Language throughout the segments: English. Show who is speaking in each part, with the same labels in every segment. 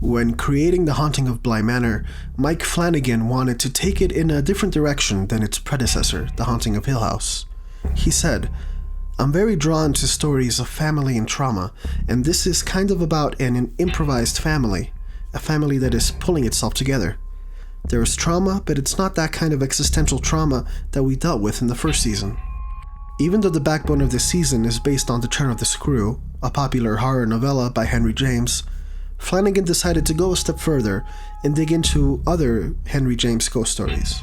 Speaker 1: When creating The Haunting of Bly Manor, Mike Flanagan wanted to take it in a different direction than its predecessor, The Haunting of Hill House. He said, "I'm very drawn to stories of family and trauma, and this is kind of about an improvised family, a family that is pulling itself together. There is trauma, but it's not that kind of existential trauma that we dealt with in the first season." Even though the backbone of this season is based on The Turn of the Screw, a popular horror novella by Henry James, Flanagan decided to go a step further and dig into other Henry James ghost stories.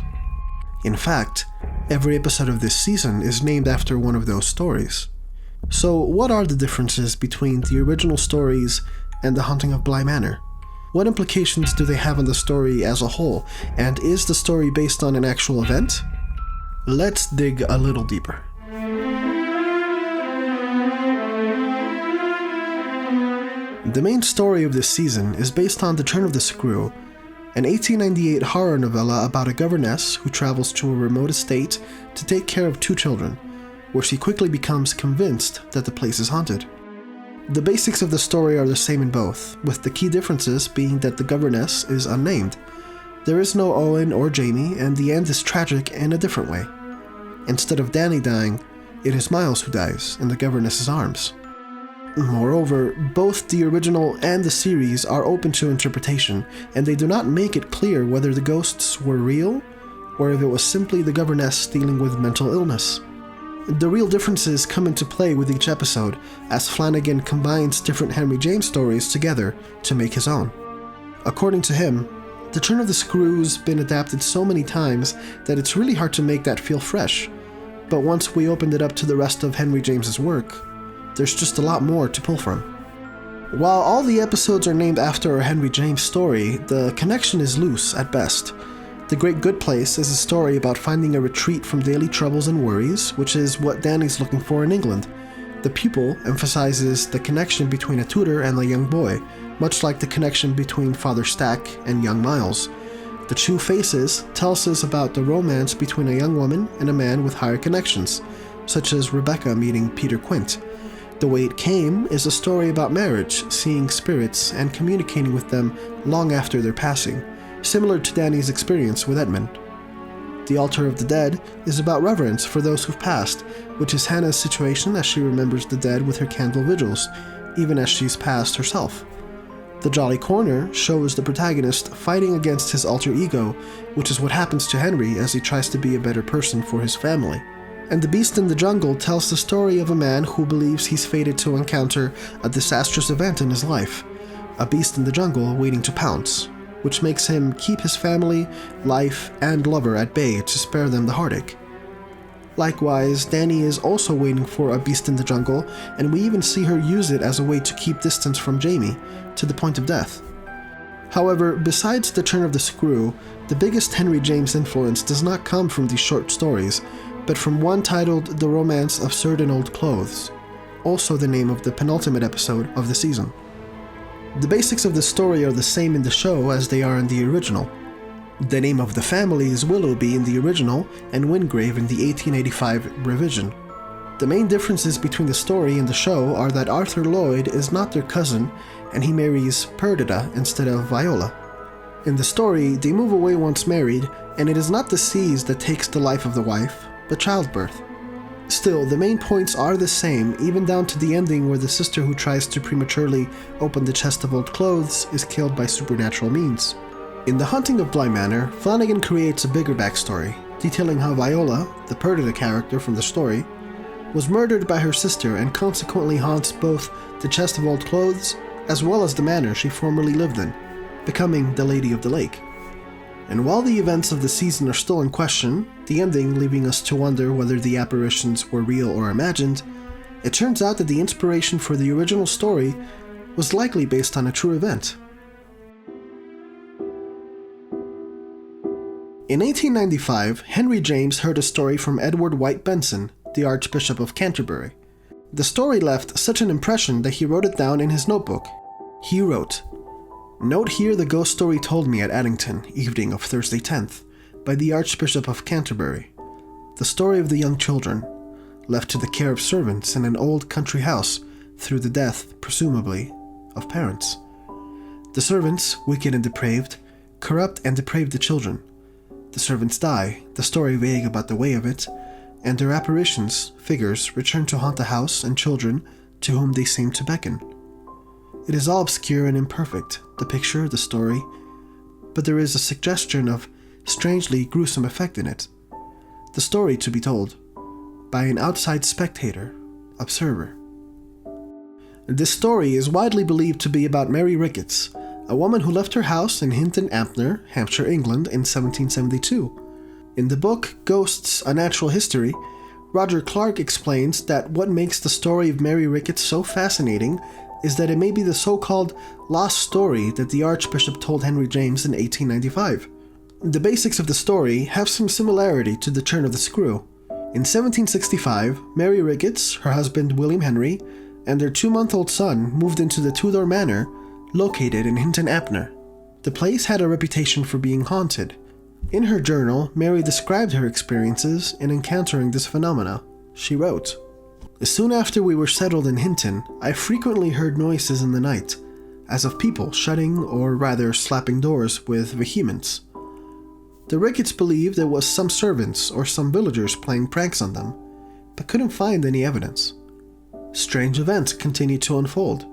Speaker 1: In fact, every episode of this season is named after one of those stories. So what are the differences between the original stories and The Haunting of Bly Manor? What implications do they have on the story as a whole, and is the story based on an actual event? Let's dig a little deeper. The main story of this season is based on The Turn of the Screw, an 1898 horror novella about a governess who travels to a remote estate to take care of two children, where she quickly becomes convinced that the place is haunted. The basics of the story are the same in both, with the key differences being that the governess is unnamed. There is no Owen or Jamie, and the end is tragic in a different way. Instead of Dani dying, it is Myuu who dies in the governess's arms. Moreover, both the original and the series are open to interpretation, and they do not make it clear whether the ghosts were real, or if it was simply the governess dealing with mental illness. The real differences come into play with each episode, as Flanagan combines different Henry James stories together to make his own. According to him, The Turn of the Screw's been adapted so many times that it's really hard to make that feel fresh, but once we opened it up to the rest of Henry James's work, there's just a lot more to pull from. While all the episodes are named after a Henry James story, the connection is loose at best. The Great Good Place is a story about finding a retreat from daily troubles and worries, which is what Dani's looking for in England. The Pupil emphasizes the connection between a tutor and a young boy, much like the connection between Father Stack and young Miles. The Two Faces tells us about the romance between a young woman and a man with higher connections, such as Rebecca meeting Peter Quint. The Way It Came is a story about marriage, seeing spirits, and communicating with them long after their passing, similar to Dani's experience with Edmund. The Altar of the Dead is about reverence for those who've passed, which is Hannah's situation as she remembers the dead with her candle vigils, even as she's passed herself. The Jolly Corner shows the protagonist fighting against his alter ego, which is what happens to Henry as he tries to be a better person for his family. And The Beast in the Jungle tells the story of a man who believes he's fated to encounter a disastrous event in his life, a beast in the jungle waiting to pounce, which makes him keep his family, life, and lover at bay to spare them the heartache. Likewise, Dani is also waiting for a beast in the jungle, and we even see her use it as a way to keep distance from Jamie, to the point of death. However, besides The Turn of the Screw, the biggest Henry James influence does not come from these short stories, but from one titled The Romance of Certain Old Clothes, also the name of the penultimate episode of the season. The basics of the story are the same in the show as they are in the original. The name of the family is Willoughby in the original and Wingrave in the 1885 revision. The main differences between the story and the show are that Arthur Lloyd is not their cousin, and he marries Perdita instead of Viola. In the story, they move away once married, and it is not disease that takes the life of the wife, but childbirth. Still, the main points are the same, even down to the ending where the sister who tries to prematurely open the chest of old clothes is killed by supernatural means. In The Haunting of Bly Manor, Flanagan creates a bigger backstory, detailing how Viola, the Perdita character from the story, was murdered by her sister and consequently haunts both the chest of old clothes as well as the manor she formerly lived in, becoming the Lady of the Lake. And while the events of the season are still in question, the ending leaving us to wonder whether the apparitions were real or imagined, it turns out that the inspiration for the original story was likely based on a true event. In 1895, Henry James heard a story from Edward White Benson, the Archbishop of Canterbury. The story left such an impression that he wrote it down in his notebook. He wrote, "Note here the ghost story told me at Addington, evening of Thursday 10th, by the Archbishop of Canterbury. The story of the young children, left to the care of servants in an old country house through the death, presumably, of parents. The servants, wicked and depraved, corrupt and deprave the children. The servants die, the story vague about the way of it, and their apparitions, figures, return to haunt the house and children to whom they seem to beckon. It is all obscure and imperfect, the picture, the story, but there is a suggestion of strangely gruesome effect in it. The story to be told by an outside spectator, observer. This story is widely believed to be about Mary Ricketts, a woman who left her house in Hinton Ampner, Hampshire, England in 1772. In the book Ghosts: A Natural History, Roger Clark explains that what makes the story of Mary Ricketts so fascinating is that it may be the so-called lost story that the Archbishop told Henry James in 1895. The basics of the story have some similarity to the turn of the screw. In 1765, Mary Ricketts, her husband William Henry, and their 2-month-old son moved into the Tudor Manor, located in Hinton Ampner. The place had a reputation for being haunted. In her journal, Mary described her experiences in encountering this phenomena. She wrote, "Soon after we were settled in Hinton, I frequently heard noises in the night, as of people shutting or rather slapping doors with vehemence. The Ricketts believed it was some servants or some villagers playing pranks on them, but couldn't find any evidence. Strange events continued to unfold,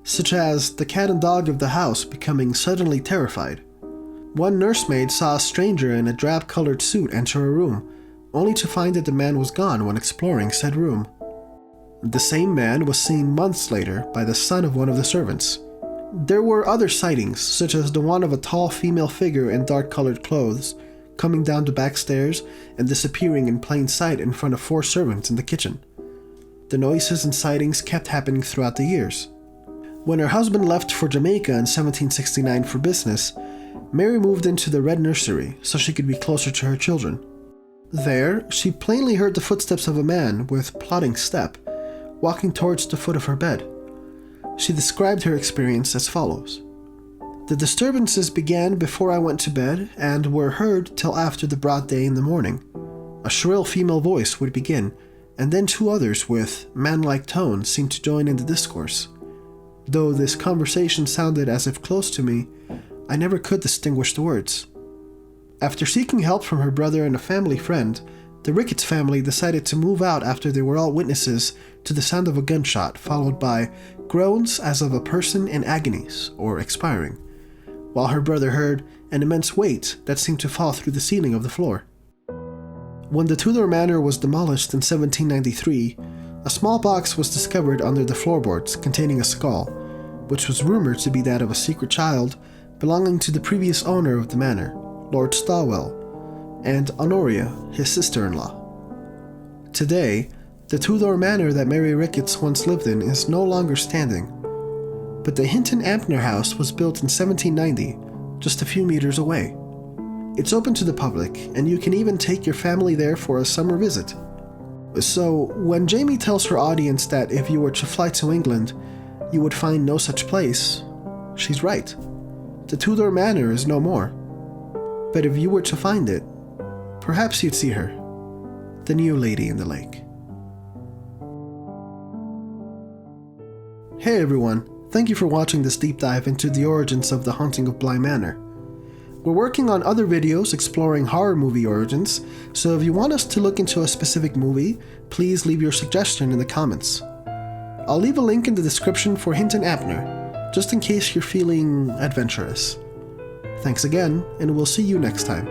Speaker 1: such as the cat and dog of the house becoming suddenly terrified. One nursemaid saw a stranger in a drab-colored suit enter a room, only to find that the man was gone when exploring said room. The same man was seen months later by the son of one of the servants. There were other sightings, such as the one of a tall female figure in dark-colored clothes, coming down the back stairs and disappearing in plain sight in front of 4 servants in the kitchen. The noises and sightings kept happening throughout the years. When her husband left for Jamaica in 1769 for business, Mary moved into the Red Nursery so she could be closer to her children. There, she plainly heard the footsteps of a man with plodding step, walking towards the foot of her bed. She described her experience as follows. The disturbances began before I went to bed and were heard till after the broad day in the morning. A shrill female voice would begin, and then 2 others with man-like tones seemed to join in the discourse. Though this conversation sounded as if close to me, I never could distinguish the words. After seeking help from her brother and a family friend, the Ricketts family decided to move out after they were all witnesses to the sound of a gunshot, followed by groans as of a person in agonies or expiring, while her brother heard an immense weight that seemed to fall through the ceiling of the floor. When the Tudor Manor was demolished in 1793, a small box was discovered under the floorboards containing a skull, which was rumored to be that of a secret child belonging to the previous owner of the manor, Lord Stawell, and Honoria, his sister-in-law. Today, the Tudor Manor that Mary Ricketts once lived in is no longer standing, but the Hinton Ampner house was built in 1790, just a few meters away. It's open to the public, and you can even take your family there for a summer visit. So, when Jamie tells her audience that if you were to fly to England, you would find no such place, she's right. The Tudor Manor is no more. But if you were to find it, perhaps you'd see her, the new lady in the lake. Hey everyone, thank you for watching this deep dive into the origins of the Haunting of Bly Manor. We're working on other videos exploring horror movie origins, so if you want us to look into a specific movie, please leave your suggestion in the comments. I'll leave a link in the description for Hinton Ampner, just in case you're feeling adventurous. Thanks again, and we'll see you next time.